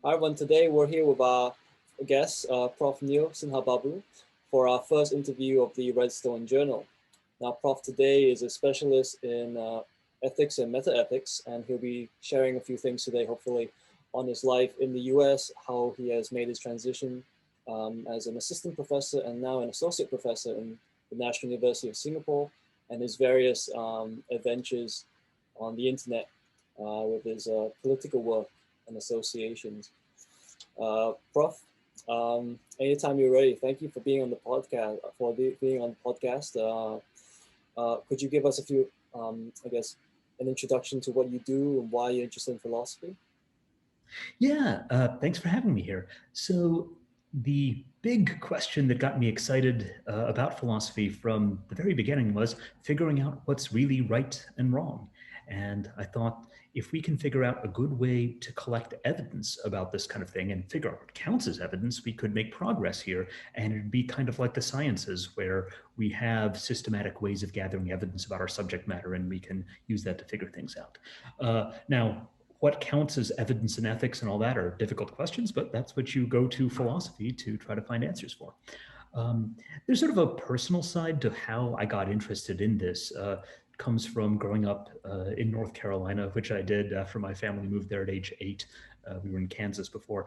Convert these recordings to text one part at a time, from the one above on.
Hi everyone, today we're here with our guest, Prof. Neil Sinhababu, for our first interview of the Redstone Journal. Now, Prof. today is a specialist in ethics and meta-ethics, and he'll be sharing a few things today, hopefully, on his life in the US, how he has made his transition as an assistant professor and now an associate professor in the National University of Singapore, and his various adventures on the internet with his political work and associations. Prof, anytime you're ready, thank you for being on the podcast, being on the podcast. Could you give us a few, I guess, an introduction to what you do and why you're interested in philosophy? Yeah, thanks for having me here. So, the big question that got me excited about philosophy from the very beginning was figuring out what's really right and wrong. And I thought if we can figure out a good way to collect evidence about this kind of thing and figure out what counts as evidence, we could make progress here. And it'd be kind of like the sciences, where we have systematic ways of gathering evidence about our subject matter and we can use that to figure things out. Now, what counts as evidence and ethics and all that are difficult questions, but that's what you go to philosophy to try to find answers for. Um, there's sort of a personal side to how I got interested in this. Comes from growing up in North Carolina, which I did after my family moved there at age 8. We were in Kansas before.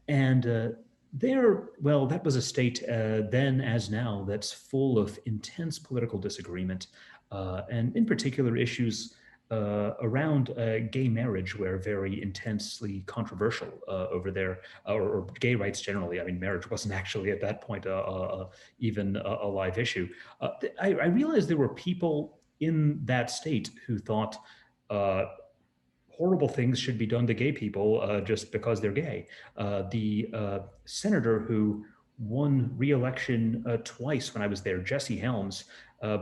And there, well, that was a state then as now that's full of intense political disagreement, and in particular issues around gay marriage were very intensely controversial over there, or gay rights generally. I mean, marriage wasn't actually at that point even a live issue. I realized there were people in that state who thought uh, horrible things should be done to gay people just because they're gay. The senator who won re-election twice when I was there, Jesse Helms,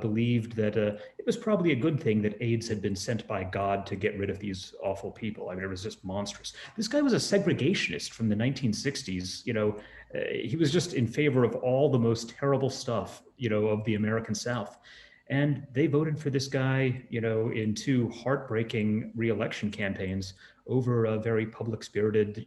believed that it was probably a good thing that AIDS had been sent by God to get rid of these awful people. I mean, it was just monstrous. This guy was a segregationist from the 1960s. He was just in favor of all the most terrible stuff, of the American South. And they voted for this guy, in two heartbreaking reelection campaigns over a very public spirited,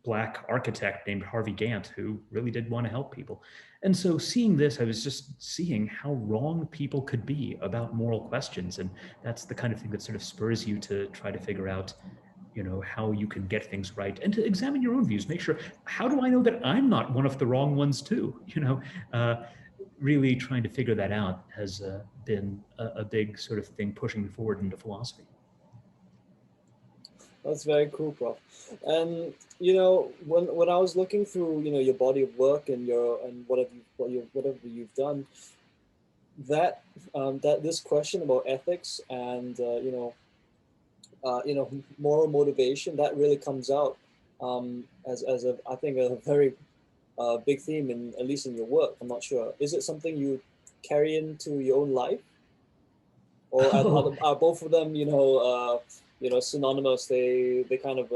Black architect named Harvey Gantt, who really did want to help people. And so seeing this, I was just seeing how wrong people could be about moral questions. And that's the kind of thing that sort of spurs you to try to figure out, how you can get things right and to examine your own views. Make sure, how do I know that I'm not one of the wrong ones too? Really trying to figure that out has been a big sort of thing pushing me forward into philosophy. That's very cool, Prof. And when I was looking through your body of work and whatever you've done, that that this question about ethics and moral motivation that really comes out as a I think a very big theme in at least in your work. I'm not sure. Is it something you carry into your own life, or Oh, are both of them synonymous? They kind of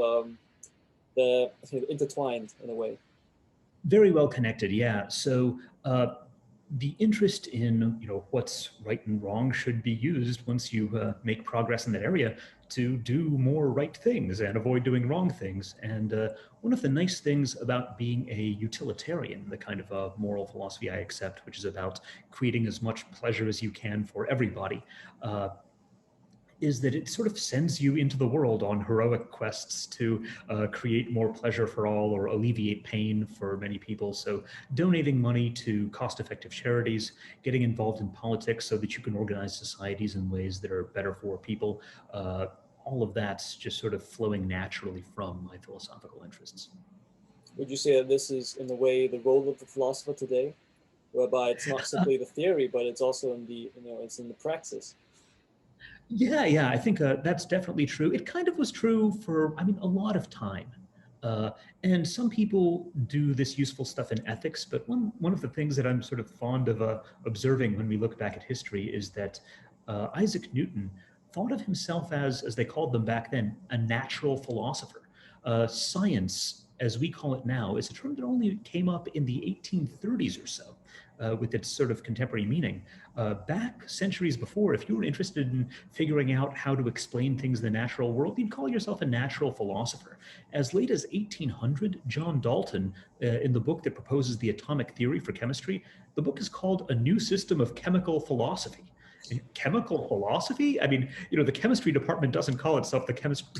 they're intertwined in a way. very well connected, yeah. So the interest in what's right and wrong should be used once you make progress in that area to do more right things and avoid doing wrong things. And one of the nice things about being a utilitarian, the kind of moral philosophy I accept, which is about creating as much pleasure as you can for everybody, is that it sort of sends you into the world on heroic quests to create more pleasure for all or alleviate pain for many people. So, donating money to cost effective charities, getting involved in politics so that you can organize societies in ways that are better for people. All of that's just sort of flowing naturally from my philosophical interests. Would you say that this is in a way the role of the philosopher today, whereby it's not simply the theory, but it's also in the it's in the praxis? Yeah, I think that's definitely true. It kind of was true for, I mean, a lot of time. Uh, and some people do this useful stuff in ethics, but one of the things that I'm sort of fond of observing when we look back at history is that Isaac Newton thought of himself as they called them back then, a natural philosopher. Science, as we call it now, is a term that only came up in the 1830s or so. with its sort of contemporary meaning. Back centuries before, if you were interested in figuring out how to explain things in the natural world, you'd call yourself a natural philosopher. As late as 1800, John Dalton, in the book that proposes the atomic theory for chemistry, the book is called A New System of Chemical Philosophy. Chemical philosophy? I mean, the chemistry department doesn't call itself the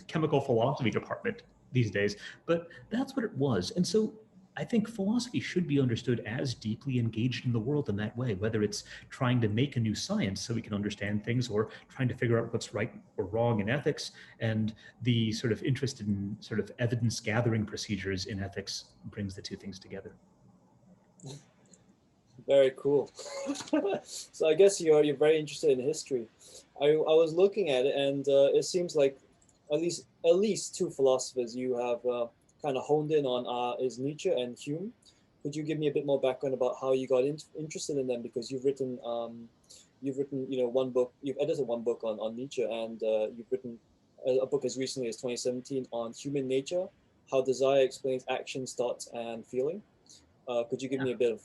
chemical philosophy department these days, but that's what it was. And so I think philosophy should be understood as deeply engaged in the world in that way, whether it's trying to make a new science so we can understand things, or trying to figure out what's right or wrong in ethics. And the sort of interest in sort of evidence gathering procedures in ethics brings the two things together. Very cool. So I guess you're very interested in history. I was looking at it, and it seems like at least two philosophers you have kind of honed in on is Nietzsche and Hume. Could you give me a bit more background about how you got interested in them? Because you've written one book, you've edited one book on Nietzsche, and you've written a book as recently as 2017 on human nature, how desire explains actions, thoughts, and feeling. Could you give me a bit of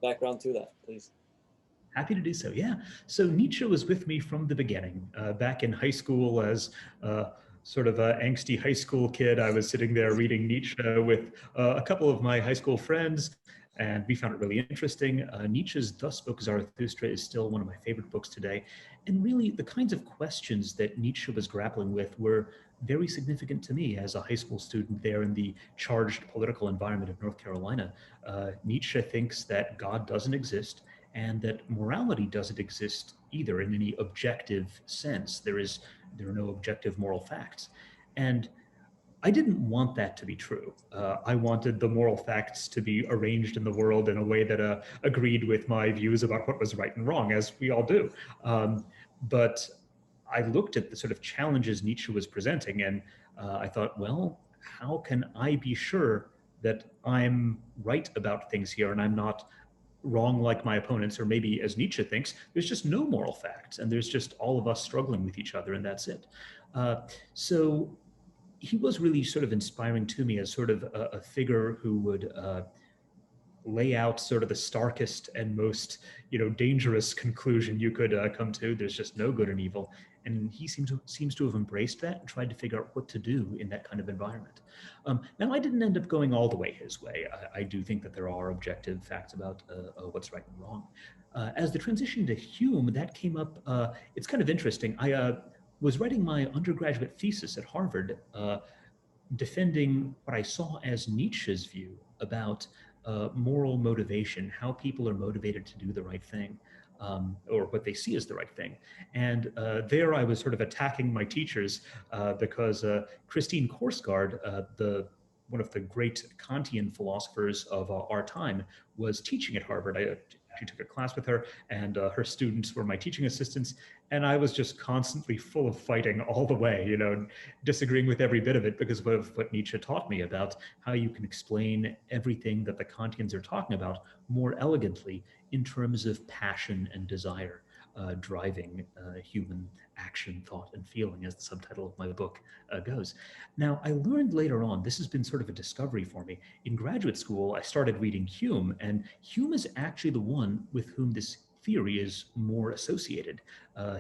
background to that, please? Happy to do so. Yeah. So Nietzsche was with me from the beginning. Back in high school, as sort of an angsty high school kid, I was sitting there reading Nietzsche with a couple of my high school friends, and we found it really interesting. Nietzsche's Thus Spoke Zarathustra is still one of my favorite books today. And really, the kinds of questions that Nietzsche was grappling with were very significant to me as a high school student there in the charged political environment of North Carolina. Nietzsche thinks that God doesn't exist, and that morality doesn't exist either in any objective sense. There are no objective moral facts. And I didn't want that to be true. I wanted the moral facts to be arranged in the world in a way that agreed with my views about what was right and wrong, as we all do. But I looked at the sort of challenges Nietzsche was presenting, and I thought, well, how can I be sure that I'm right about things here and I'm not wrong like my opponents? Or maybe, as Nietzsche thinks, there's just no moral facts and there's just all of us struggling with each other, and that's it. So he was really sort of inspiring to me as sort of a figure who would lay out sort of the starkest and most dangerous conclusion you could come to. There's just no good and evil, and he seems to have embraced that and tried to figure out what to do in that kind of environment. Now, I didn't end up going all the way his way. I do think that there are objective facts about what's right and wrong. As the transition to Hume, that came up. It's kind of interesting. I was writing my undergraduate thesis at Harvard, defending what I saw as Nietzsche's view about moral motivation, how people are motivated to do the right thing, or what they see as the right thing. And there I was sort of attacking my teachers because Christine Korsgaard, one of the great Kantian philosophers of our time, was teaching at Harvard. I actually took a class with her, and her students were my teaching assistants. And I was just constantly full of fighting all the way, disagreeing with every bit of it because of what Nietzsche taught me about how you can explain everything that the Kantians are talking about more elegantly in terms of passion and desire, driving human action, thought, and feeling, as the subtitle of my book goes. Now, I learned later on, this has been sort of a discovery for me. In graduate school, I started reading Hume, and Hume is actually the one with whom this theory is more associated.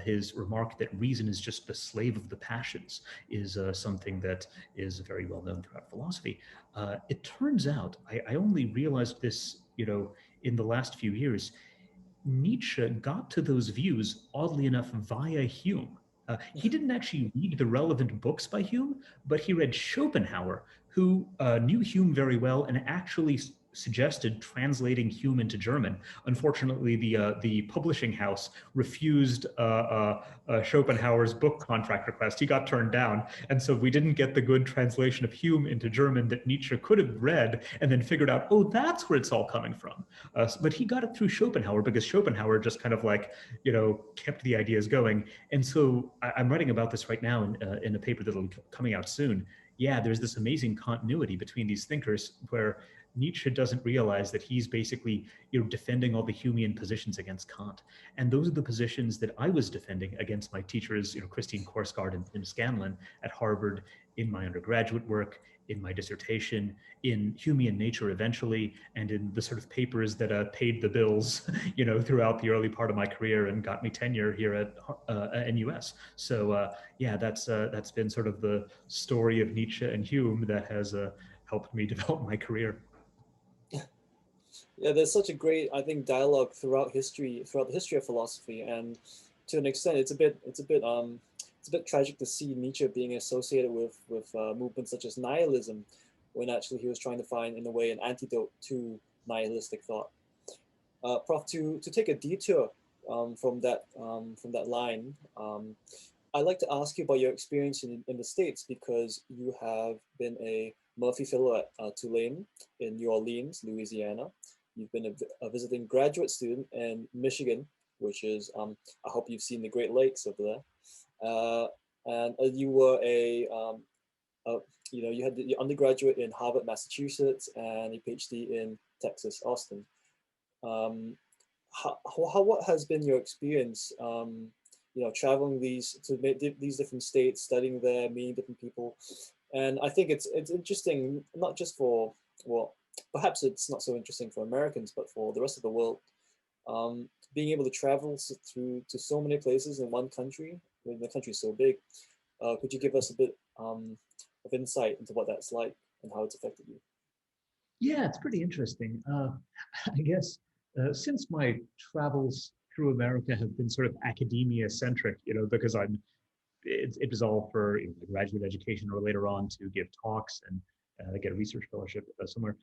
His remark that reason is just the slave of the passions is something that is very well known throughout philosophy. It turns out, I only realized this, in the last few years, Nietzsche got to those views, oddly enough, via Hume. He didn't actually read the relevant books by Hume, but he read Schopenhauer, who knew Hume very well and actually suggested translating Hume into German. Unfortunately, the publishing house refused Schopenhauer's book contract request. He got turned down, and so we didn't get the good translation of Hume into German that Nietzsche could have read and then figured out, oh, that's where it's all coming from. But he got it through Schopenhauer because Schopenhauer just kind of kept the ideas going. And so I'm writing about this right now in a paper that'll be coming out soon. Yeah, there's this amazing continuity between these thinkers where Nietzsche doesn't realize that he's basically, defending all the Humean positions against Kant. And those are the positions that I was defending against my teachers, Christine Korsgaard and Tim Scanlon at Harvard, in my undergraduate work, in my dissertation, in Humean nature eventually, and in the sort of papers that paid the bills, throughout the early part of my career and got me tenure here at NUS. So yeah, that's been sort of the story of Nietzsche and Hume that has helped me develop my career. Yeah, there's such a great, I think, dialogue throughout the history of philosophy, and to an extent, it's a bit tragic to see Nietzsche being associated with movements such as nihilism, when actually he was trying to find, in a way, an antidote to nihilistic thought. Prof, to take a detour from that line, I'd like to ask you about your experience in the States, because you have been a Murphy Fellow at Tulane in New Orleans, Louisiana. You've been a visiting graduate student in Michigan, which is, I hope you've seen the Great Lakes over there. And you were you had your undergraduate in Harvard, Massachusetts, and a PhD in Texas, Austin. What has been your experience, traveling these different states, studying there, meeting different people? And I think it's interesting, not just for, well, perhaps it's not so interesting for Americans, but for the rest of the world, being able to travel through to so many places in one country, when the country is so big. Could you give us a bit of insight into what that's like and how it's affected you? Yeah, it's pretty interesting. I guess since my travels through America have been sort of academia centric, because it was all for graduate education or later on to give talks and get a research fellowship somewhere.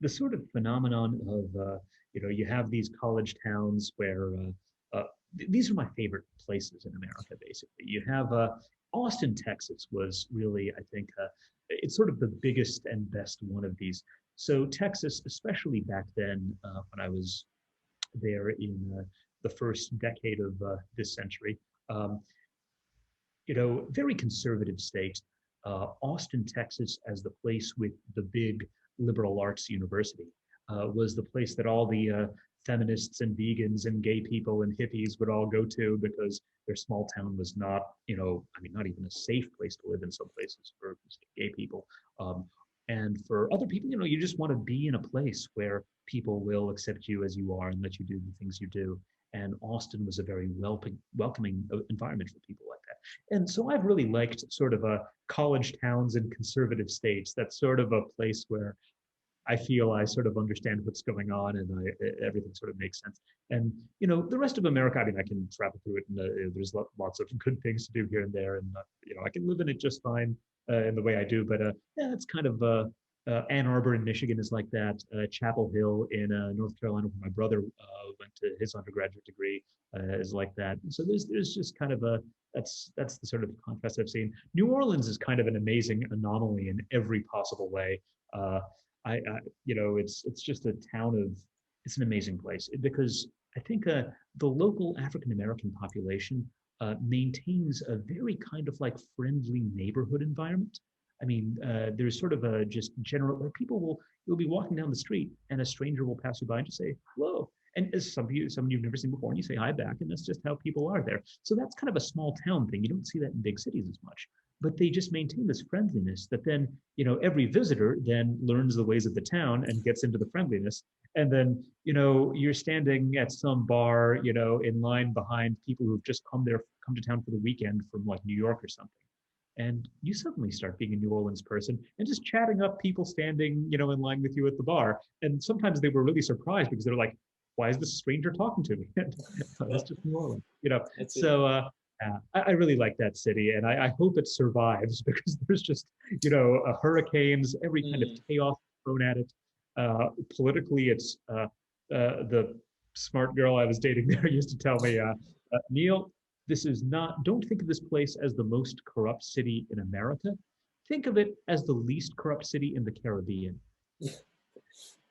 The sort of phenomenon of you have these college towns where these are my favorite places in America. Basically, you have Austin, Texas was really, I think, it's sort of the biggest and best one of these. So Texas, especially back then when I was there in the first decade of this century, um, very conservative state. Austin, Texas, as the place with the big liberal arts university, was the place that all the feminists and vegans and gay people and hippies would all go to, because their small town was not, not even a safe place to live in some places for gay people. And for other people, you just want to be in a place where people will accept you as you are and let you do the things you do. And Austin was a very welcoming environment for people like that. And so I've really liked sort of college towns and conservative states. That's sort of a place where I feel I sort of understand what's going on, and everything sort of makes sense. And the rest of America, I mean, I can travel through it, and there's lots of good things to do here and there, and I can live in it just fine in the way I do. But yeah, it's kind of Ann Arbor in Michigan is like that. Chapel Hill in North Carolina, where my brother went to his undergraduate degree, is like that. So there's just kind of that's the sort of contrast I've seen. New Orleans is kind of an amazing anomaly in every possible way. It's just a town of, it's an amazing place because I think the local African American population maintains a very kind of like friendly neighborhood environment. I mean, there's sort of a just general, where you'll be walking down the street and a stranger will pass you by and just say hello. And as someone you've never seen before, and you say hi back, and that's just how people are there. So that's kind of a small town thing. You don't see that in big cities as much, but they just maintain this friendliness that then, every visitor then learns the ways of the town and gets into the friendliness. And then, you're standing at some bar, in line behind people who've just come to town for the weekend from like New York or something. And you suddenly start being a New Orleans person and just chatting up people standing, in line with you at the bar. And sometimes they were really surprised because they're like, why is this stranger talking to me? That's just New Orleans, So I really like that city, and I hope it survives because there's just, hurricanes, every kind of chaos thrown at it. Politically, it's the smart girl I was dating there used to tell me, Neil, don't think of this place as the most corrupt city in America. Think of it as the least corrupt city in the Caribbean.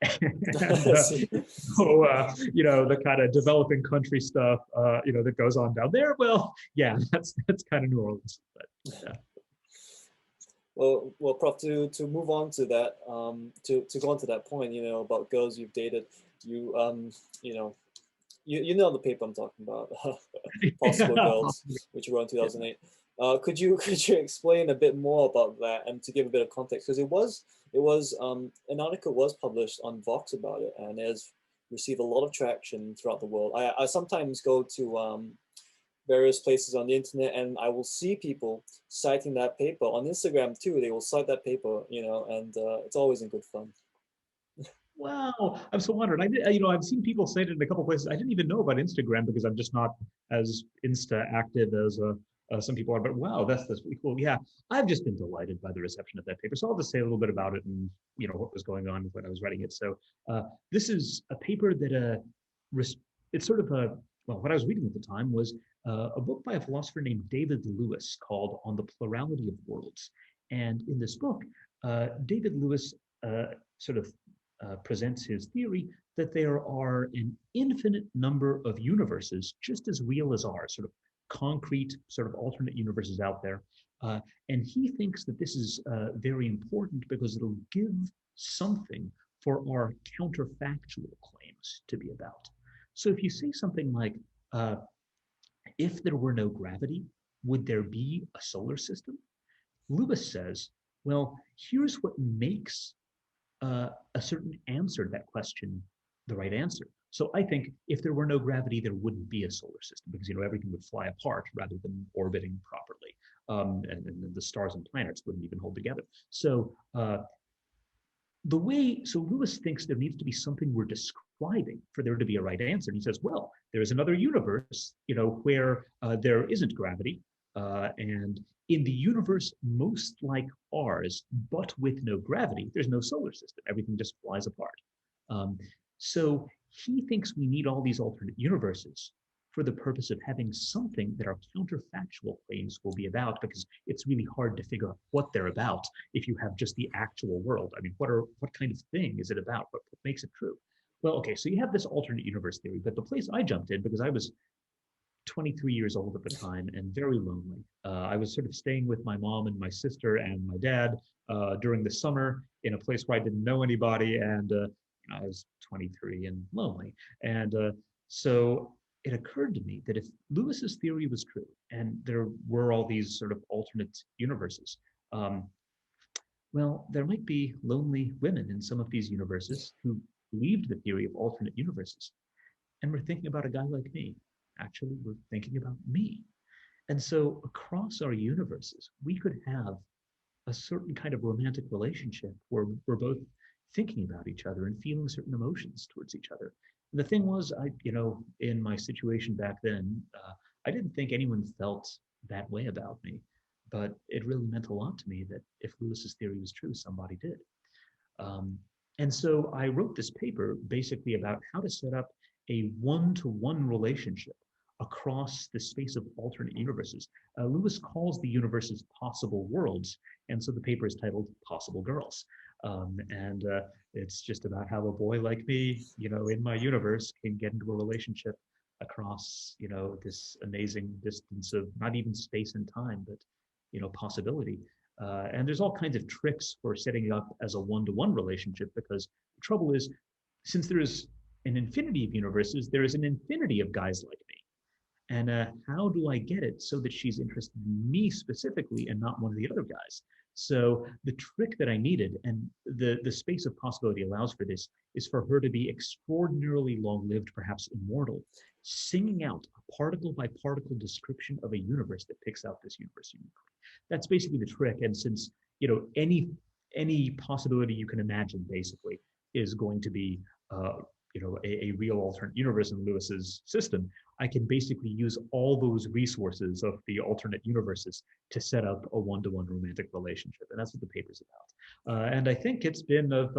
And, the kind of developing country stuff, that goes on down there. Well, yeah, that's kind of New Orleans. But, yeah. Well, Prof, to move on to that, to go on to that point, about girls you've dated, you, you know, you know the paper I'm talking about, Possible Girls, which you wrote in 2008. Could you explain a bit more about that and to give a bit of context? Because an article was published on Vox about it and has received a lot of traction throughout the world. I sometimes go to various places on the internet and I will see people citing that paper on Instagram too. They will cite that paper, and it's always in good fun. Wow, I'm so honored. I've seen people say it in a couple places. I didn't even know about Instagram because I'm just not as Insta active as some people are. But wow, that's really cool. Yeah, I've just been delighted by the reception of that paper. So I'll just say a little bit about it and what was going on when I was writing it. So this is a paper that it's sort of a well, what I was reading at the time was a book by a philosopher named David Lewis called On the Plurality of Worlds. And in this book, David Lewis sort of presents his theory that there are an infinite number of universes just as real as ours, sort of concrete, sort of alternate universes out there. And he thinks that this is very important because it'll give something for our counterfactual claims to be about. So if you say something like, if there were no gravity, would there be a solar system? Lewis says, well, here's what makes a certain answer to that question the right answer. So I think if there were no gravity, there wouldn't be a solar system because everything would fly apart rather than orbiting properly, and the stars and planets wouldn't even hold together. So so Lewis thinks there needs to be something we're describing for there to be a right answer. And he says, well, there is another universe, where there isn't gravity, and in the universe most like ours, but with no gravity, there's no solar system. Everything just flies apart. Um, so he thinks we need all these alternate universes for the purpose of having something that our counterfactual claims will be about, because it's really hard to figure out what they're about if you have just the actual world. I mean, what kind of thing is it about? What makes it true? Well, okay, so you have this alternate universe theory, but the place I jumped in, because I was 23 years old at the time and very lonely. I was sort of staying with my mom and my sister and my dad during the summer in a place where I didn't know anybody, and I was 23 and lonely. And so it occurred to me that if Lewis's theory was true and there were all these sort of alternate universes, well, there might be lonely women in some of these universes who believed the theory of alternate universes. And we're thinking about a guy like me. Actually, we're thinking about me. And so across our universes, we could have a certain kind of romantic relationship where we're both thinking about each other and feeling certain emotions towards each other. And the thing was, in my situation back then, I didn't think anyone felt that way about me, but it really meant a lot to me that if Lewis's theory was true, somebody did. Um, and so I wrote this paper basically about how to set up a one-to-one relationship across the space of alternate universes. Lewis calls the universes possible worlds, and so the paper is titled Possible Girls. And it's just about how a boy like me, in my universe, can get into a relationship across, this amazing distance of not even space and time, but, possibility. And there's all kinds of tricks for setting it up as a one-to-one relationship, because the trouble is, since there is an infinity of universes, there is an infinity of guys like me. And how do I get it so that she's interested in me specifically and not one of the other guys? So the trick that I needed, and the space of possibility allows for this, is for her to be extraordinarily long-lived, perhaps immortal, singing out a particle by particle description of a universe that picks out this universe uniquely. That's basically the trick. And since any possibility you can imagine basically is going to be a real alternate universe in Lewis's system, I can basically use all those resources of the alternate universes to set up a one-to-one romantic relationship. And that's what the paper's about. And I think it's been of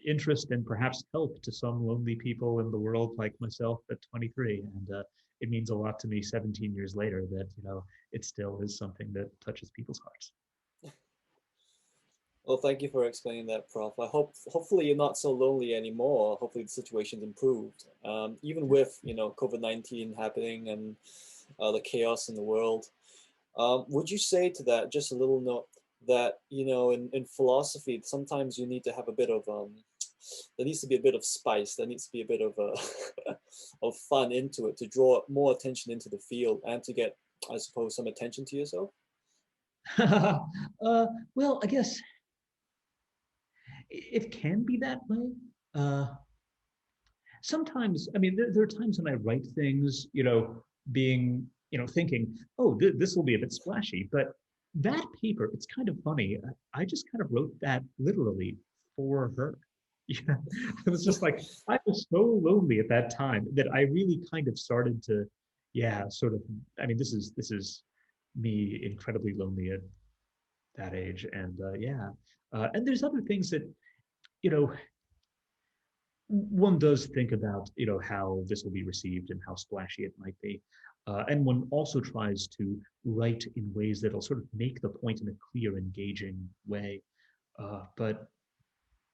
interest and perhaps help to some lonely people in the world like myself at 23. And it means a lot to me 17 years later that, it still is something that touches people's hearts. Well, thank you for explaining that, Prof. Hopefully you're not so lonely anymore. Hopefully the situation's improved. Even with, COVID-19 happening and the chaos in the world. Would you say to that, just a little note, that, you know, in philosophy, sometimes you need to have a bit of there needs to be a bit of spice. There needs to be a bit of of fun into it to draw more attention into the field and to get, I suppose, some attention to yourself. Well, I guess it can be that way. Uh, Sometimes, I mean, there are times when I write things, being, thinking, oh, this will be a bit splashy. But that paper, it's kind of funny. I just kind of wrote that literally for her. Yeah, it was just like I was so lonely at that time that I really kind of started to, yeah, sort of. I mean, this is me incredibly lonely at that age, and yeah, and there's other things that you know one does think about, how this will be received and how splashy it might be. And one also tries to write in ways that'll sort of make the point in a clear, engaging way. But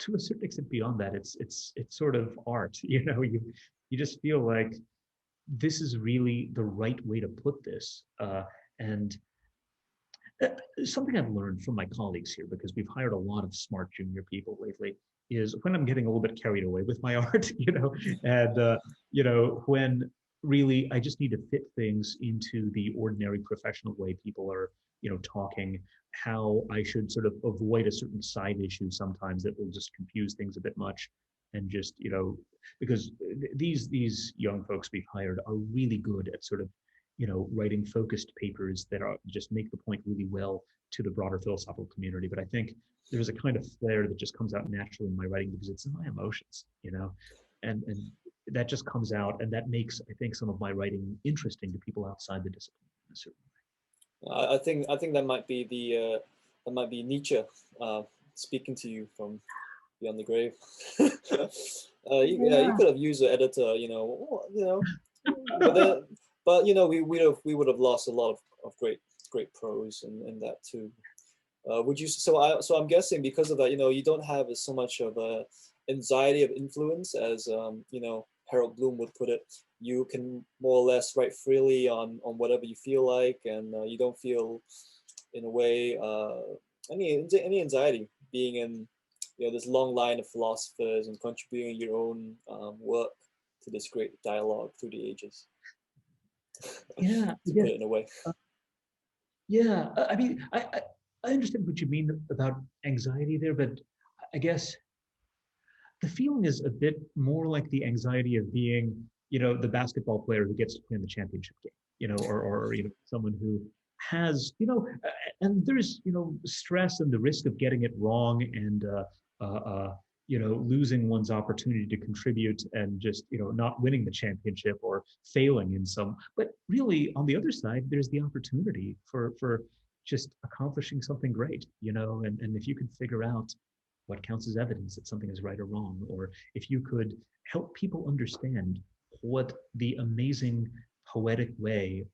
to a certain extent beyond that, it's sort of art. You just feel like this is really the right way to put this. And something I've learned from my colleagues here, because we've hired a lot of smart junior people lately, is when I'm getting a little bit carried away with my art, and when really I just need to fit things into the ordinary professional way people are, talking, how I should sort of avoid a certain side issue sometimes that will just confuse things a bit much, and just, because these young folks we've hired are really good at sort of writing focused papers that are just make the point really well to the broader philosophical community. But I think there's a kind of flair that just comes out naturally in my writing because it's in my emotions, and that just comes out, and that makes, I think, some of my writing interesting to people outside the discipline in a certain I think that might be Nietzsche speaking to you from beyond the grave. Yeah, you way. could have used an editor, but then, but we would have lost a lot of great prose in that too. Would you? So I'm guessing because of that, you don't have so much of a anxiety of influence as Harold Bloom would put it. You can more or less write freely on whatever you feel like, and you don't feel, in a way, any anxiety being in this long line of philosophers and contributing your own work to this great dialogue through the ages, Yeah, to yeah, put it in a way. yeah. I mean, I understand what you mean about anxiety there, but I guess the feeling is a bit more like the anxiety of being, the basketball player who gets to play in the championship game, or someone who has, and there's, stress and the risk of getting it wrong, and losing one's opportunity to contribute, and just, not winning the championship or failing in some. But really, on the other side, there's the opportunity for just accomplishing something great, and if you can figure out what counts as evidence that something is right or wrong, or if you could help people understand what the amazing poetic way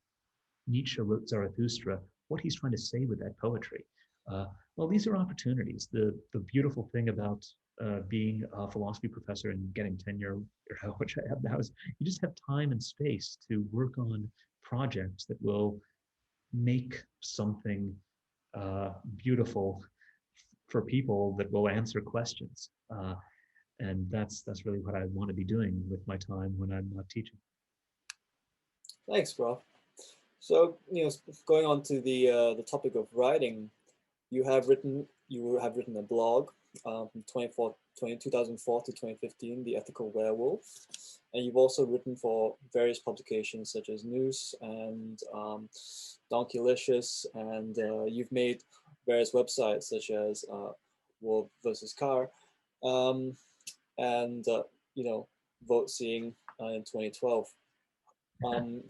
Nietzsche wrote Zarathustra, what he's trying to say with that poetry. Uh, well, these are opportunities. The beautiful thing about being a philosophy professor and getting tenure, which I have now, is you just have time and space to work on projects that will make something beautiful for people, that will answer questions. And that's really what I want to be doing with my time when I'm not teaching. Thanks, bro. So, going on to the topic of writing, you have written a blog from 2004 to 2015, The Ethical Werewolf, and you've also written for various publications such as News and Donkey-licious, and you've made various websites such as Wolf versus Car, um, and Vote Seeing in 2012.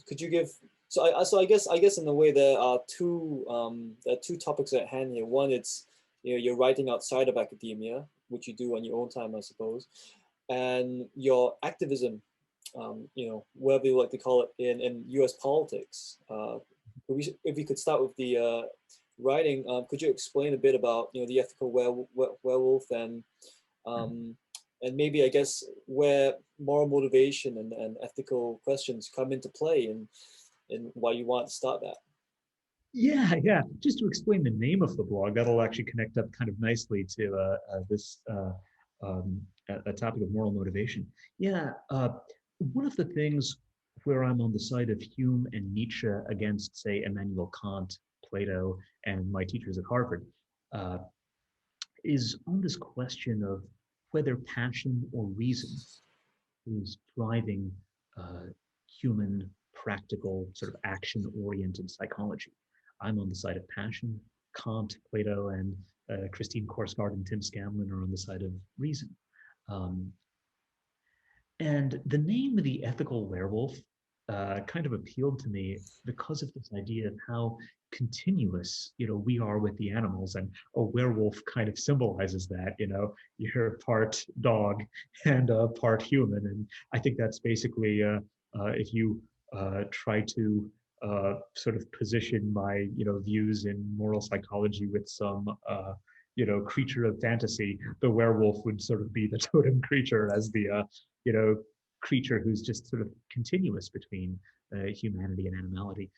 Could you give so I guess in a way there are two topics at hand here. One, it's you're writing outside of academia, which you do on your own time, I suppose, and your activism, whatever you like to call it, in U.S. politics. If we could start with the writing, could you explain a bit about the ethical werewolf and maybe I guess where moral motivation and ethical questions come into play and why you want to start that? Yeah. Just to explain the name of the blog, that'll actually connect up kind of nicely to this a topic of moral motivation. Yeah, one of the things where I'm on the side of Hume and Nietzsche against, say, Immanuel Kant, Plato, and my teachers at Harvard, uh, is on this question of whether passion or reason is driving uh, human, practical, sort of action-oriented psychology. I'm on the side of passion. Kant, Plato, and Christine Korsgaard and Tim Scanlon are on the side of reason. Um, and the name of the ethical werewolf kind of appealed to me because of this idea of how continuous, we are with the animals, and a werewolf kind of symbolizes that. You're part dog and part human, and I think that's basically if you try to sort of position my, views in moral psychology with some. Creature of fantasy, the werewolf would sort of be the totem creature as the you know, creature who's just sort of continuous between humanity and animality.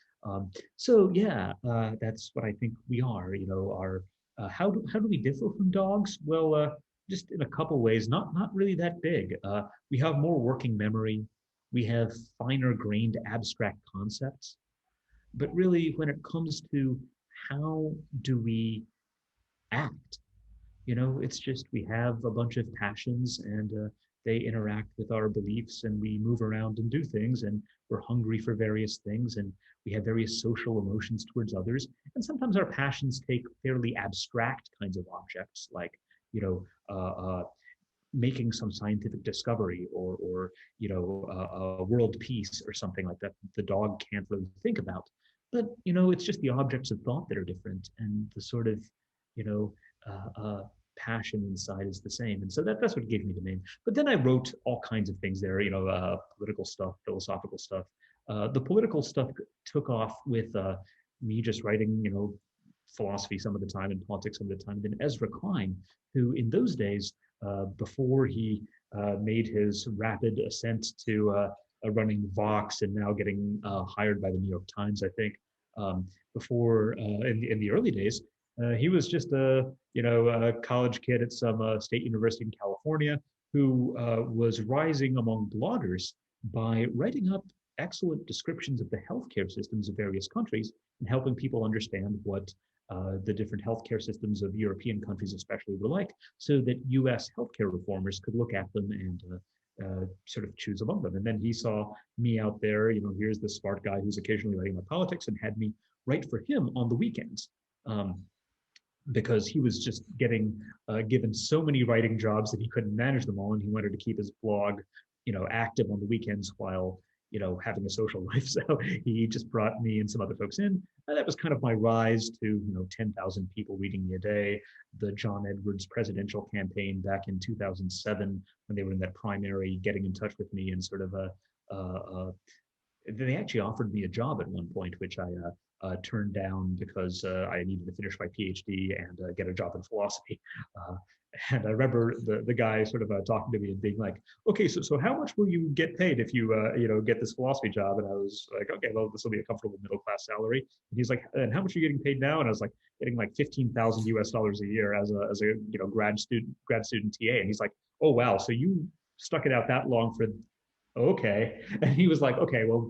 So yeah, that's what I think we are. Our how do we differ from dogs? Well, just in a couple ways. Not really that big. We have more working memory. We have finer grained abstract concepts. But really, when it comes to how do we act, it's just we have a bunch of passions, and they interact with our beliefs, and we move around and do things, and we're hungry for various things, and we have various social emotions towards others. And sometimes our passions take fairly abstract kinds of objects, like, you know, making some scientific discovery, or a world peace or something like that the dog can't really think about. But it's just the objects of thought that are different, and the sort of you know passion inside is the same. And so that's what gave me the name. But then I wrote all kinds of things there, political stuff, philosophical stuff. The political stuff took off with me just writing, philosophy some of the time and politics some of the time. And then Ezra Klein, who in those days, before he made his rapid ascent to running Vox and now getting hired by the New York Times, I think. Before in the early days, he was just a college kid at some state university in California who was rising among bloggers by writing up excellent descriptions of the healthcare systems of various countries and helping people understand what the different healthcare systems of European countries especially were like, so that US healthcare reformers could look at them and sort of choose among them. And then he saw me out there, here's this smart guy who's occasionally writing about politics, and had me write for him on the weekends. Because he was just getting given so many writing jobs that he couldn't manage them all, and he wanted to keep his blog, active on the weekends while having a social life. So he just brought me and some other folks in. And that was kind of my rise to 10,000 people reading me a day. The John Edwards presidential campaign back in 2007, when they were in that primary, getting in touch with me and sort of they actually offered me a job at one point, which I turned down because I needed to finish my PhD and get a job in philosophy. And I remember the guy sort of talking to me and being like, "Okay, so how much will you get paid if you get this philosophy job?" And I was like, "Okay, well, this will be a comfortable middle class salary." And he's like, "And how much are you getting paid now?" And I was like, "Getting like $15,000 a year as a grad student TA." And he's like, "Oh wow, so you stuck it out that long for." Okay. And he was like, okay, well,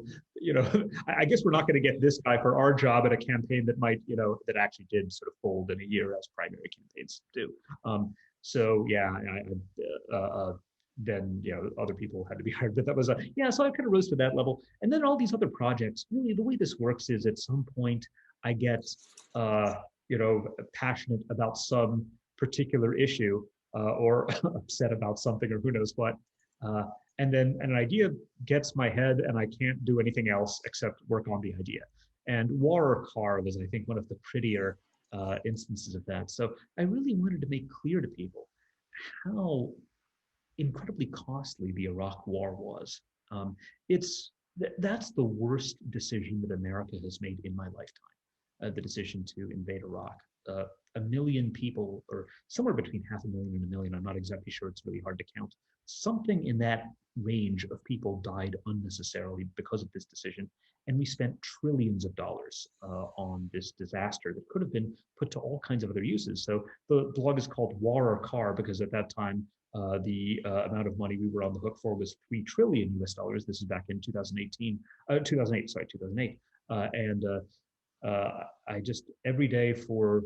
I guess we're not going to get this guy for our job at a campaign that might, that actually did sort of fold in a year, as primary campaigns do. So yeah, then other people had to be hired, but that was yeah. So I kind of rose to that level, and then all these other projects. Really, the way this works is at some point I get passionate about some particular issue, or upset about something, or who knows what. Uh, and then an idea gets my head, and I can't do anything else except work on the idea. And War or Car was, I think, one of the prettier instances of that. So I really wanted to make clear to people how incredibly costly the Iraq War was. That's the worst decision that America has made in my lifetime. The decision to invade Iraq. A million people, or somewhere between 500,000 and 1 million, I'm not exactly sure, it's really hard to count, something in that range of people died unnecessarily because of this decision. And we spent trillions of dollars on this disaster that could have been put to all kinds of other uses. So the blog is called War or Car because at that time, the amount of money we were on the hook for was 3 trillion US dollars. This is back in 2008. And I just, every day for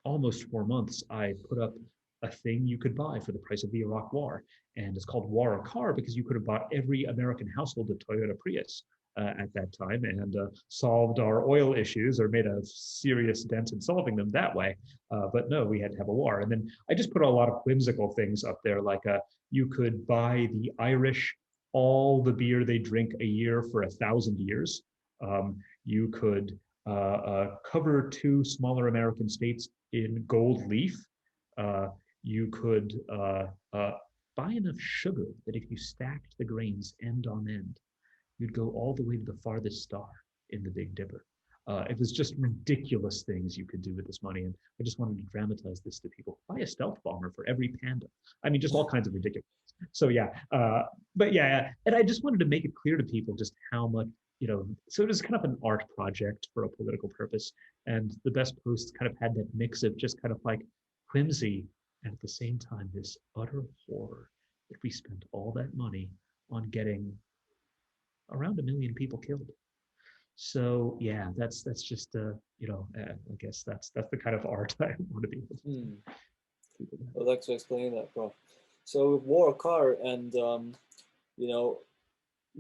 almost 4 months, I put up a thing you could buy for the price of the Iraq War. And it's called War or Car because you could have bought every American household a Toyota Prius at that time and solved our oil issues or made a serious dent in solving them that way. But no, we had to have a war. And then I just put a lot of whimsical things up there, like you could buy the Irish all the beer they drink a year for 1,000 years. You could cover 2 smaller American states in gold leaf. You could buy enough sugar that if you stacked the grains end on end, you'd go all the way to the farthest star in the Big Dipper. It was just ridiculous things you could do with this money. And I just wanted to dramatize this to people. Buy a stealth bomber for every panda. I mean, just all kinds of ridiculous. So yeah, but yeah, and I just wanted to make it clear to people just how much, so it was kind of an art project for a political purpose. And the best posts kind of had that mix of just kind of like whimsy and at the same time this utter horror that we spent all that money on getting around 1 million people killed. So yeah, that's just I guess that's the kind of art I want to be able to do. I'd like to explain that, Prof. So with War or Car, and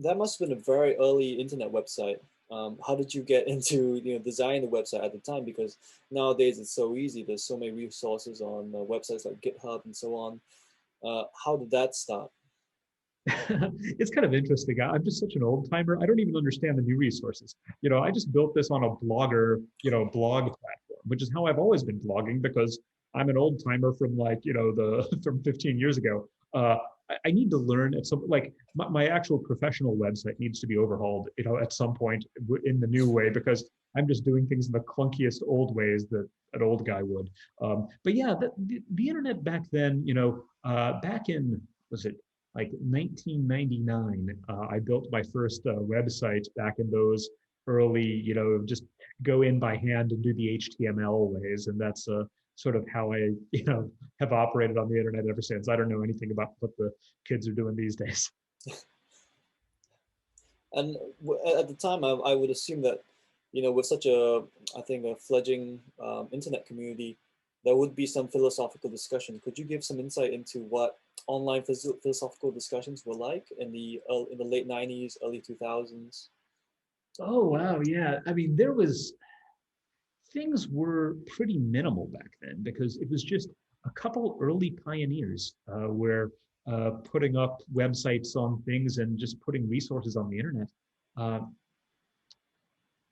that must have been a very early internet website. How did you get into designing the website at the time? Because nowadays it's so easy. There's so many resources on websites like GitHub and so on. How did that start? It's kind of interesting. I'm just such an old timer. I don't even understand the new resources. I just built this on a blogger, blog platform, which is how I've always been blogging because I'm an old timer from from 15 years ago. I need to learn at some like my actual professional website needs to be overhauled, at some point in the new way because I'm just doing things in the clunkiest old ways that an old guy would. But yeah, the internet back then, back in was it like 1999, I built my first website back in those early, just go in by hand and do the HTML ways. And that's sort of how I, have operated on the internet ever since. I don't know anything about what the kids are doing these days. And at the time, I would assume that, with such I think, a fledgling internet community, there would be some philosophical discussion. Could you give some insight into what online philosophical discussions were like in the late 90s, early 2000s? Oh, wow. Yeah. I mean, things were pretty minimal back then because it was just a couple early pioneers where putting up websites on things and just putting resources on the internet. Uh,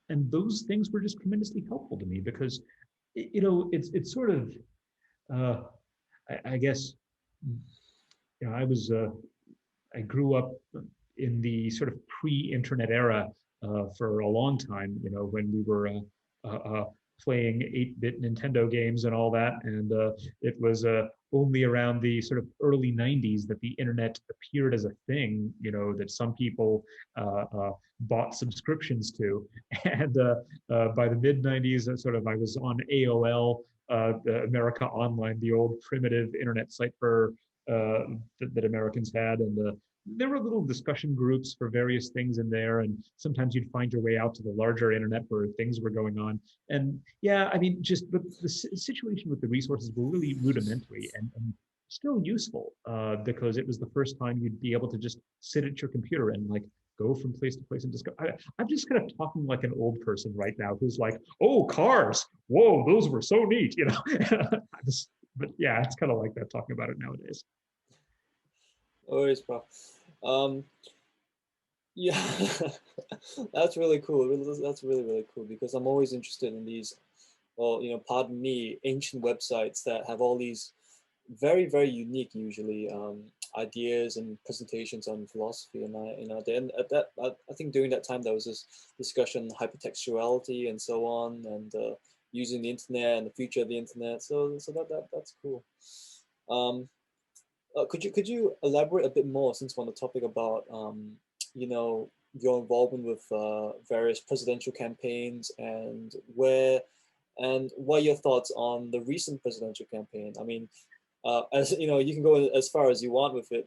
and those things were just tremendously helpful to me because, it's sort of, uh, I guess, I grew up in the sort of pre-internet era for a long time, when we were playing 8-bit Nintendo games and all that. And it was only around the sort of early 90s that the internet appeared as a thing, that some people bought subscriptions to. And by the mid 90s, I was on AOL, the America Online, the old primitive internet site for that Americans had. And there were little discussion groups for various things in there. And sometimes you'd find your way out to the larger internet where things were going on. And yeah, I mean, just the situation with the resources were really rudimentary and still useful because it was the first time you'd be able to just sit at your computer and like go from place to place and discuss. I'm just kind of talking like an old person right now who's like, oh, cars. Whoa, those were so neat, but yeah, it's kind of like that talking about it nowadays. No worries, Prof. Yeah, that's really cool. That's really, really cool because I'm always interested in these, well, pardon me, ancient websites that have all these very, very unique, usually, ideas and presentations on philosophy. And then at that, I think during that time there was this discussion on hypertextuality and so on, and using the internet and the future of the internet. So that's cool. could you elaborate a bit more, since we're on the topic about your involvement with various presidential campaigns, and what are your thoughts on the recent presidential campaign? I mean, as you know, you can go as far as you want with it,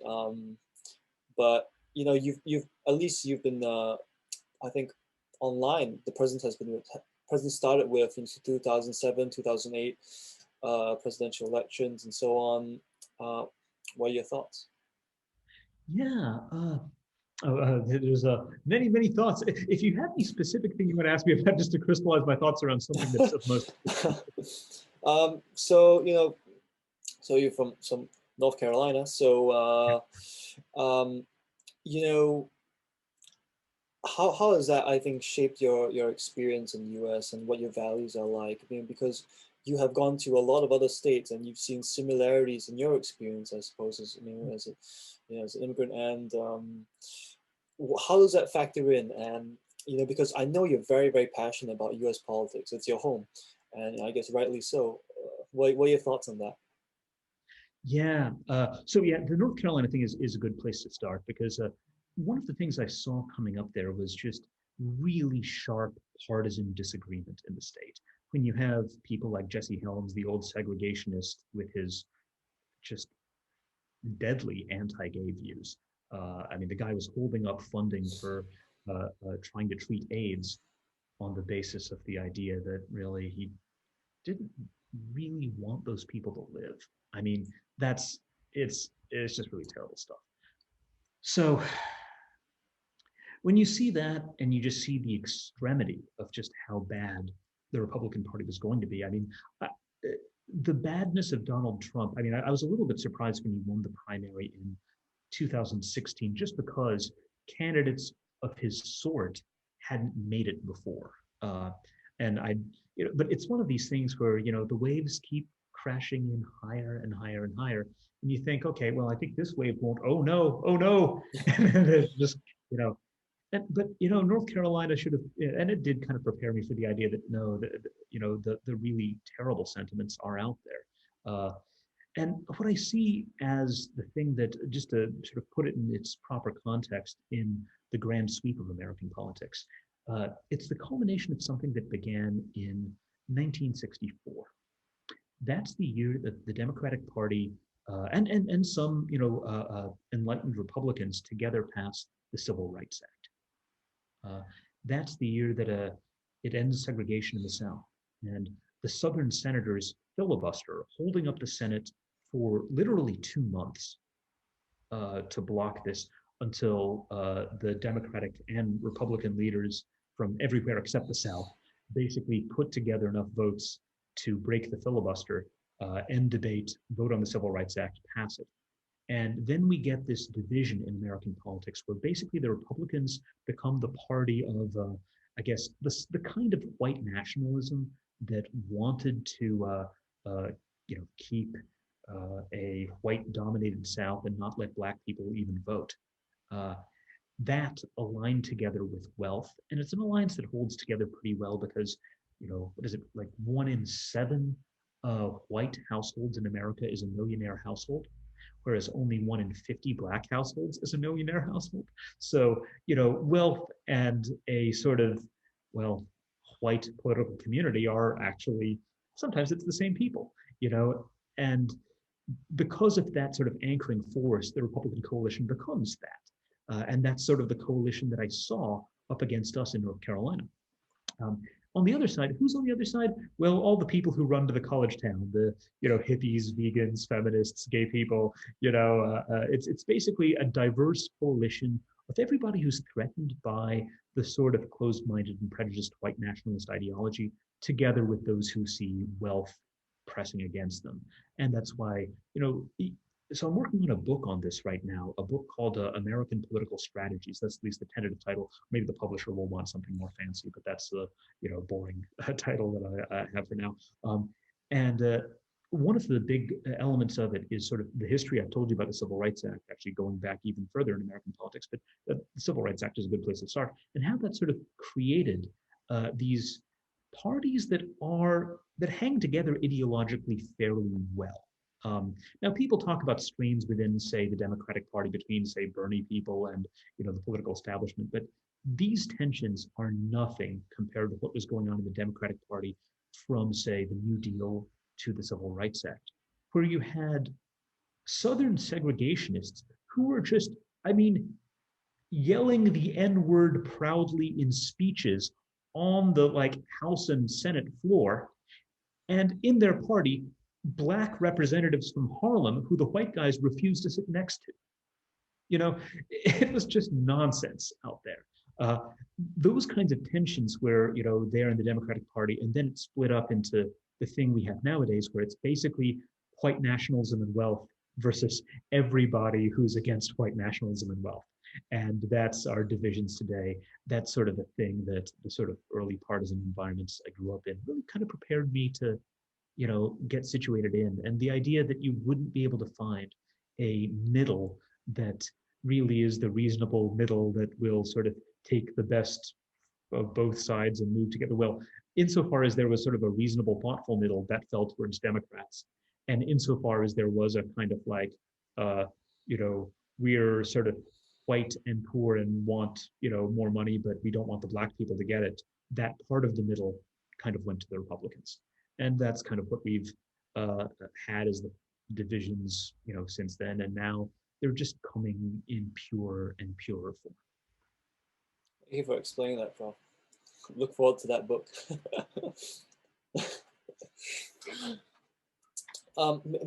but you've at least you've been I think online. The president started with in 2007, 2008 presidential elections and so on. Uh, what are your thoughts? Yeah, there's many, many thoughts. If you have any specific thing you want to ask me about, just to crystallize my thoughts around something that's of most. So so you're from some North Carolina. So um, you know, how has that, I think, shaped your experience in the U.S. and what your values are like? I mean, because you have gone to a lot of other states and you've seen similarities in your experience, I suppose, as as an immigrant. And how does that factor in? And because I know you're very, very passionate about U.S. politics. It's your home, and I guess rightly so. What are your thoughts on that? Yeah. So yeah, the North Carolina thing is a good place to start because one of the things I saw coming up there was just really sharp partisan disagreement in the state. When you have people like Jesse Helms, the old segregationist, with his just deadly anti-gay views. I mean, the guy was holding up funding for trying to treat AIDS on the basis of the idea that really he didn't really want those people to live. I mean, that's it's just really terrible stuff. So when you see that and you just see the extremity of just how bad the Republican Party was going to be, I mean, the badness of Donald Trump. I mean, I was a little bit surprised when he won the primary in 2016, just because candidates of his sort hadn't made it before. And but it's one of these things where the waves keep crashing in higher and higher and higher, and you think, okay, well, I think this wave won't. Oh no, oh no, and then there's just you know. But North Carolina should have, and it did kind of prepare me for the idea that no, the really terrible sentiments are out there. And what I see as the thing that, just to sort of put it in its proper context in the grand sweep of American politics, it's the culmination of something that began in 1964. That's the year that the Democratic Party and some enlightened Republicans together passed the Civil Rights Act. That's the year that it ends segregation in the South. And the Southern senators filibuster, holding up the Senate for literally 2 months to block this until the Democratic and Republican leaders from everywhere except the South basically put together enough votes to break the filibuster, end debate, vote on the Civil Rights Act, pass it. And then we get this division in American politics where basically the Republicans become the party of, I guess, the kind of white nationalism that wanted to, keep a white-dominated South and not let Black people even vote. Uh, that aligned together with wealth, and it's an alliance that holds together pretty well because, what is it, like 1 in 7 white households in America is a millionaire household, whereas only 1 in 50 Black households is a millionaire household. So, wealth and a sort of, well, white political community are actually, sometimes it's the same people, and because of that sort of anchoring force, the Republican coalition becomes that. And that's sort of the coalition that I saw up against us in North Carolina. Um, on the other side, who's on the other side? Well, all the people who run to the college town, the hippies, vegans, feminists, gay people. It's basically a diverse coalition of everybody who's threatened by the sort of closed-minded and prejudiced white nationalist ideology, together with those who see wealth pressing against them. And that's why, so I'm working on a book on this right now, a book called American Political Strategies. That's at least the tentative title. Maybe the publisher will want something more fancy, but that's the boring title that I have for now. And one of the big elements of it is sort of the history. I've told you about the Civil Rights Act, actually going back even further in American politics, but the Civil Rights Act is a good place to start, and how that sort of created these parties that hang together ideologically fairly well. Now, people talk about strains within, say, the Democratic Party between, say, Bernie people and the political establishment, but these tensions are nothing compared to what was going on in the Democratic Party from, say, the New Deal to the Civil Rights Act, where you had Southern segregationists who were just, I mean, yelling the N word proudly in speeches on the House and Senate floor, and in their party, black representatives from Harlem who the white guys refused to sit next to. You know, it was just nonsense out there. Uh, those kinds of tensions where, they're in the Democratic Party, and then it split up into the thing we have nowadays, where it's basically white nationalism and wealth versus everybody who's against white nationalism and wealth. And that's our divisions today. That's sort of the thing that the sort of early partisan environments I grew up in really kind of prepared me to, get situated in. And the idea that you wouldn't be able to find a middle that really is the reasonable middle that will sort of take the best of both sides and move together. Well, insofar as there was sort of a reasonable, thoughtful middle, that fell towards Democrats. And insofar as there was a kind of uh, you know, we're sort of white and poor and want, more money, but we don't want the black people to get it, that part of the middle kind of went to the Republicans. And that's kind of what we've had as the divisions, since then. And now they're just coming in pure and purer form. Thank you for explaining that, Prof. Look forward to that book.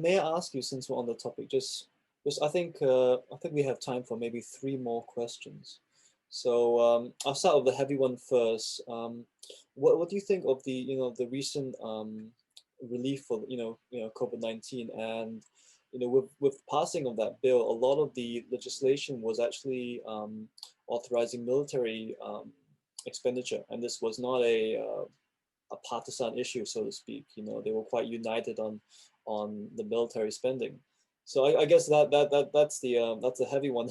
May I ask you, since we're on the topic, just I think we have time for maybe 3 more questions. So I'll start with the heavy one first. What do you think of the recent relief for COVID-19, and with passing of that bill, a lot of the legislation was actually authorizing military expenditure, and this was not a partisan issue, so to speak. They were quite united on the military spending. So I guess that's the heavy one.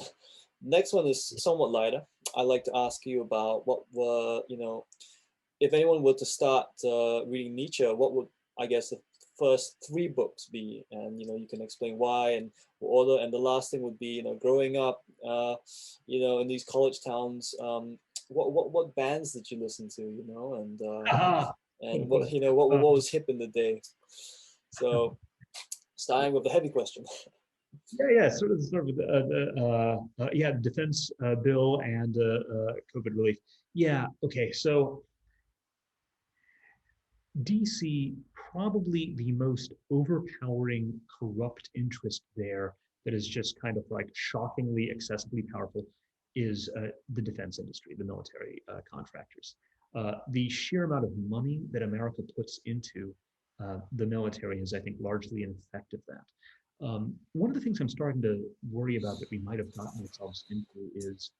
Next one is somewhat lighter. I'd like to ask you about what were, if anyone were to start reading Nietzsche, what would, I guess, the first 3 books be? And you can explain why and what order. And the last thing would be, growing up, in these college towns, what bands did you listen to? And what what was hip in the day? So starting with the heavy question. Yeah, yeah, defense bill and COVID relief. Yeah, okay, so DC, probably the most overpowering corrupt interest there that is just kind of shockingly excessively powerful is the defense industry, the military contractors. The sheer amount of money that America puts into the military is, I think, largely an effect of that. One of the things I'm starting to worry about that we might have gotten ourselves into is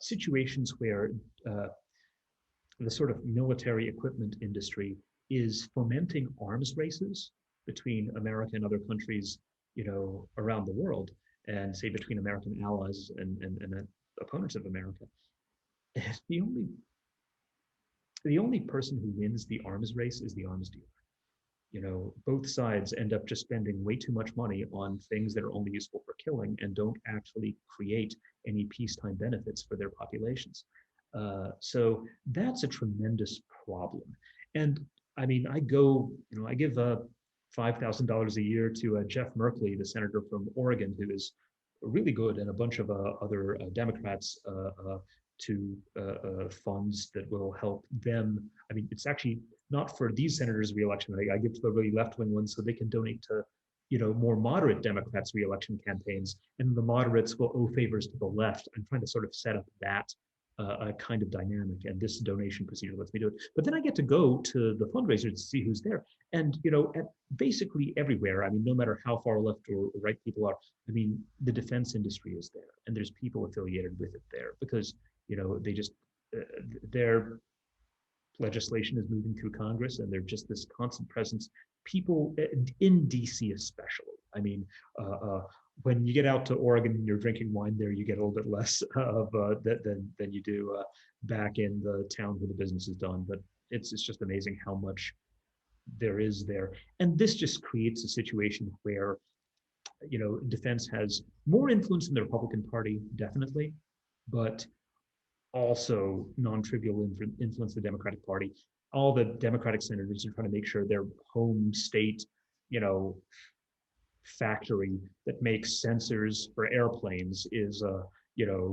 situations where the sort of military equipment industry is fomenting arms races between America and other countries, around the world, and say between American allies and opponents of America. The only person who wins the arms race is the arms dealer. Both sides end up just spending way too much money on things that are only useful for killing and don't actually create any peacetime benefits for their populations. So that's a tremendous problem. And I mean, I give $5,000 a year to Jeff Merkley, the senator from Oregon, who is really good, and a bunch of other Democrats to funds that will help them. I mean, it's actually not for these senators' reelection. I give to the really left-wing ones so they can donate to, more moderate Democrats' reelection campaigns, and the moderates will owe favors to the left. I'm trying to sort of set up that a kind of dynamic, and this donation procedure lets me do it. But then I get to go to the fundraisers to see who's there, and at basically everywhere. I mean, no matter how far left or right people are, I mean, the defense industry is there, and there's people affiliated with it there because they just their legislation is moving through Congress, and they're just this constant presence. People in DC, especially. I mean, when you get out to Oregon and you're drinking wine there, you get a little bit less of that than you do back in the town where the business is done. But it's just amazing how much there is there, and this just creates a situation where defense has more influence in the Republican Party, definitely, but also non-trivial influence in the Democratic Party. All the Democratic senators are trying to make sure their home state, you know, factory that makes sensors for airplanes is,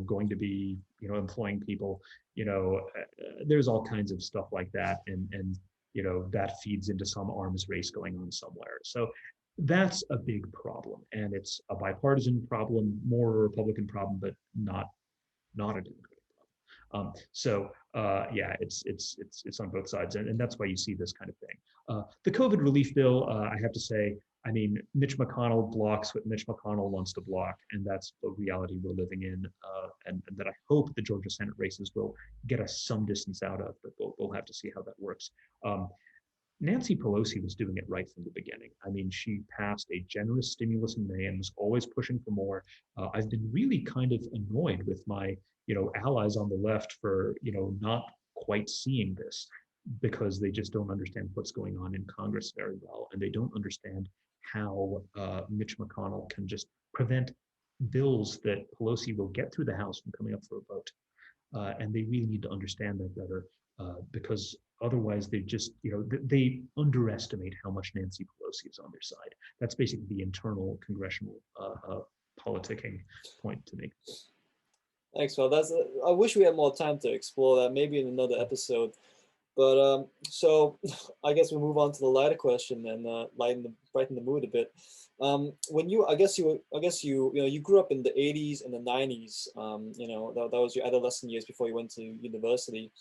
going to be, employing people. There's all kinds of stuff like that, and that feeds into some arms race going on somewhere. So that's a big problem, and it's a bipartisan problem, more a Republican problem, but not a Democratic. Yeah, it's on both sides, and that's why you see this kind of thing. The COVID relief bill, I have to say, I mean, Mitch McConnell blocks what Mitch McConnell wants to block, and that's the reality we're living in, and that I hope the Georgia Senate races will get us some distance out of, but we'll have to see how that works. Nancy Pelosi was doing it right from the beginning. I mean, she passed a generous stimulus in May and was always pushing for more. I've been really kind of annoyed with my, allies on the left for, not quite seeing this, because they just don't understand what's going on in Congress very well, and they don't understand how Mitch McConnell can just prevent bills that Pelosi will get through the House from coming up for a vote. And they really need to understand that better, because otherwise they just, they underestimate how much Nancy Pelosi is on their side. That's basically the internal congressional politicking point to make. Thanks, Well. I wish we had more time to explore that, maybe in another episode. But so I guess we'll move on to the lighter question and brighten the mood a bit. When you, I guess you grew up in the 80s and the 90s. That was your adolescent years before you went to university.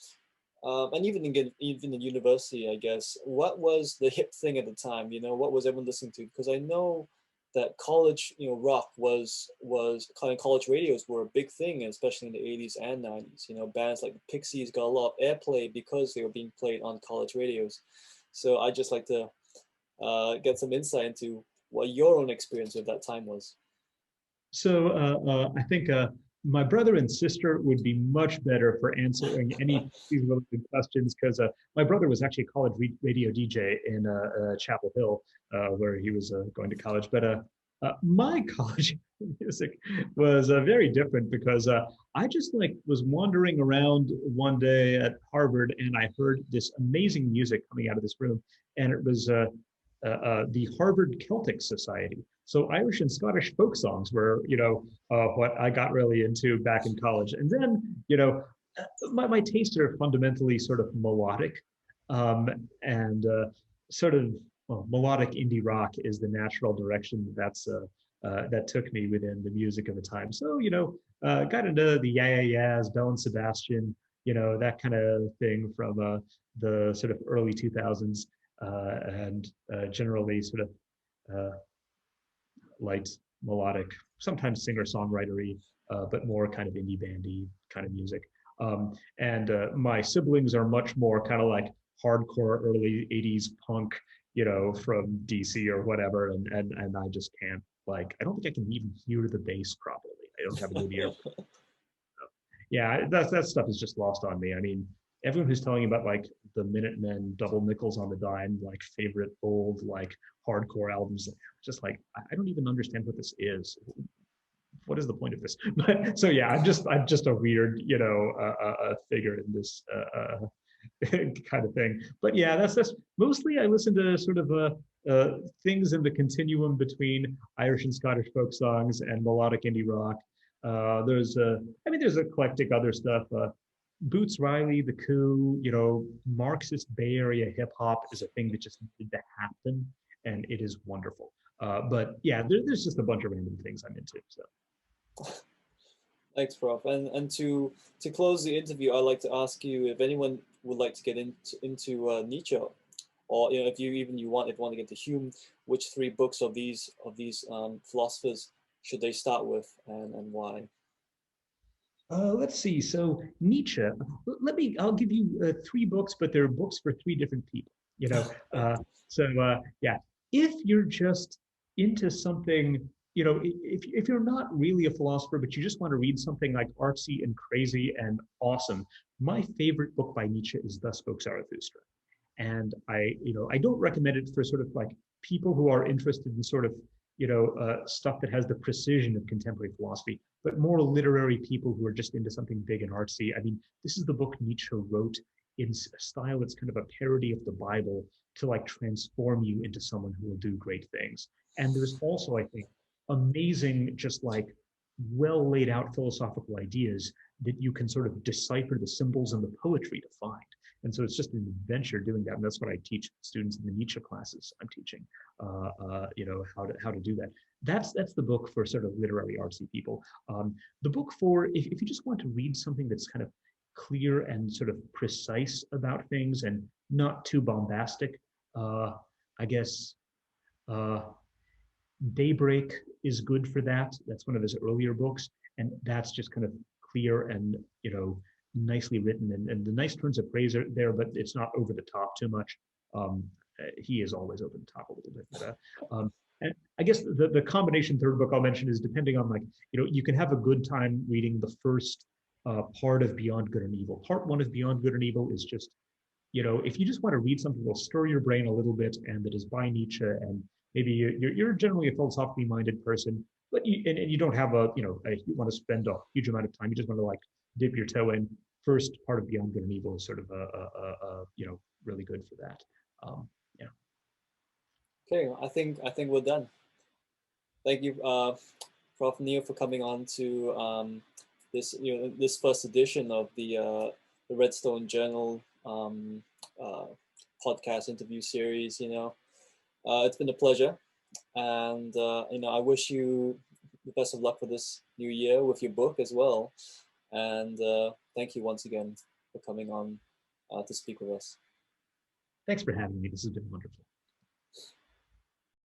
And even in university, I guess, what was the hip thing at the time? What was everyone listening to? Because I know that college, rock was college radios were a big thing, especially in the 80s and 90s. Bands like the Pixies got a lot of airplay because they were being played on college radios. So I just like to get some insight into what your own experience of that time was. So I think my brother and sister would be much better for answering any of these related questions, because my brother was actually a college radio DJ in Chapel Hill, where he was going to college. But my college music was very different, because I just was wandering around one day at Harvard, and I heard this amazing music coming out of this room, and it was the Harvard Celtic Society. So Irish and Scottish folk songs were, what I got really into back in college. And then, my tastes are fundamentally sort of melodic, and sort of melodic indie rock is the natural direction that took me within the music of the time. So, got into the Yeah Yeah Yeahs, Belle and Sebastian, that kind of thing from the sort of early 2000s, and generally sort of light, melodic, sometimes singer-songwritery, but more kind of indie bandy kind of music. And my siblings are much more kind of like hardcore early 80s punk, from DC or whatever, and I just can't, I don't think I can even hear the bass properly. I don't have a good ear. Yeah, that stuff is just lost on me. I mean, everyone who's telling about the Minutemen, Double Nickels on the Dime, favorite old hardcore albums, just I don't even understand what this is. What is the point of this? But so yeah, I'm just a weird figure in this kind of thing. But yeah, that's mostly I listen to sort of things in the continuum between Irish and Scottish folk songs and melodic indie rock. There's eclectic other stuff. Boots Riley, The Coup, Marxist Bay Area hip hop is a thing that just needed to happen, and it is wonderful. But yeah, there's just a bunch of random things I'm into. So. Thanks, Prof. And to close the interview, I'd like to ask you if anyone would like to get into Nietzsche, or if you want to get into Hume, which 3 books of these philosophers should they start with, and why? Let's see. So Nietzsche. I'll give you 3 books, but they're books for 3 different people. Yeah. If you're just into something, if you're not really a philosopher, but you just want to read something artsy and crazy and awesome, my favorite book by Nietzsche is Thus Spoke Zarathustra. And I don't recommend it for sort of people who are interested in sort of stuff that has the precision of contemporary philosophy, but more literary people who are just into something big and artsy. I mean, this is the book Nietzsche wrote in a style that's kind of a parody of the Bible to like transform you into someone who will do great things. And there's also, I think, amazing, just like well laid out philosophical ideas that you can sort of decipher the symbols and the poetry to find. And so it's just an adventure doing that. And that's what I teach students in the Nietzsche classes I'm teaching, how to do that. That's the book for sort of literary artsy people. The book for, if you just want to read something that's kind of clear and sort of precise about things and not too bombastic, I guess uh, Daybreak is good for that. That's one of his earlier books, and that's just kind of clear and nicely written, and the nice turns of phrase are there, but it's not over the top too much. He is always over the top a little bit. And I guess the combination third book I'll mention is depending on you can have a good time reading the first part of Beyond Good and Evil. Part one of Beyond Good and Evil is just if you just want to read something that'll stir your brain a little bit and that is by Nietzsche, and maybe you're generally a philosophically minded person, but you don't have you want to spend a huge amount of time. You just want to like dip your toe in. First part of Beyond Good and Evil is sort of really good for that. Yeah. Okay, I think we're done. Thank you, Prof. Neil, for coming on to this first edition of the Redstone Journal podcast interview series. It's been a pleasure, and I wish you the best of luck for this new year with your book as well. And thank you once again for coming on to speak with us. Thanks for having me. This has been wonderful.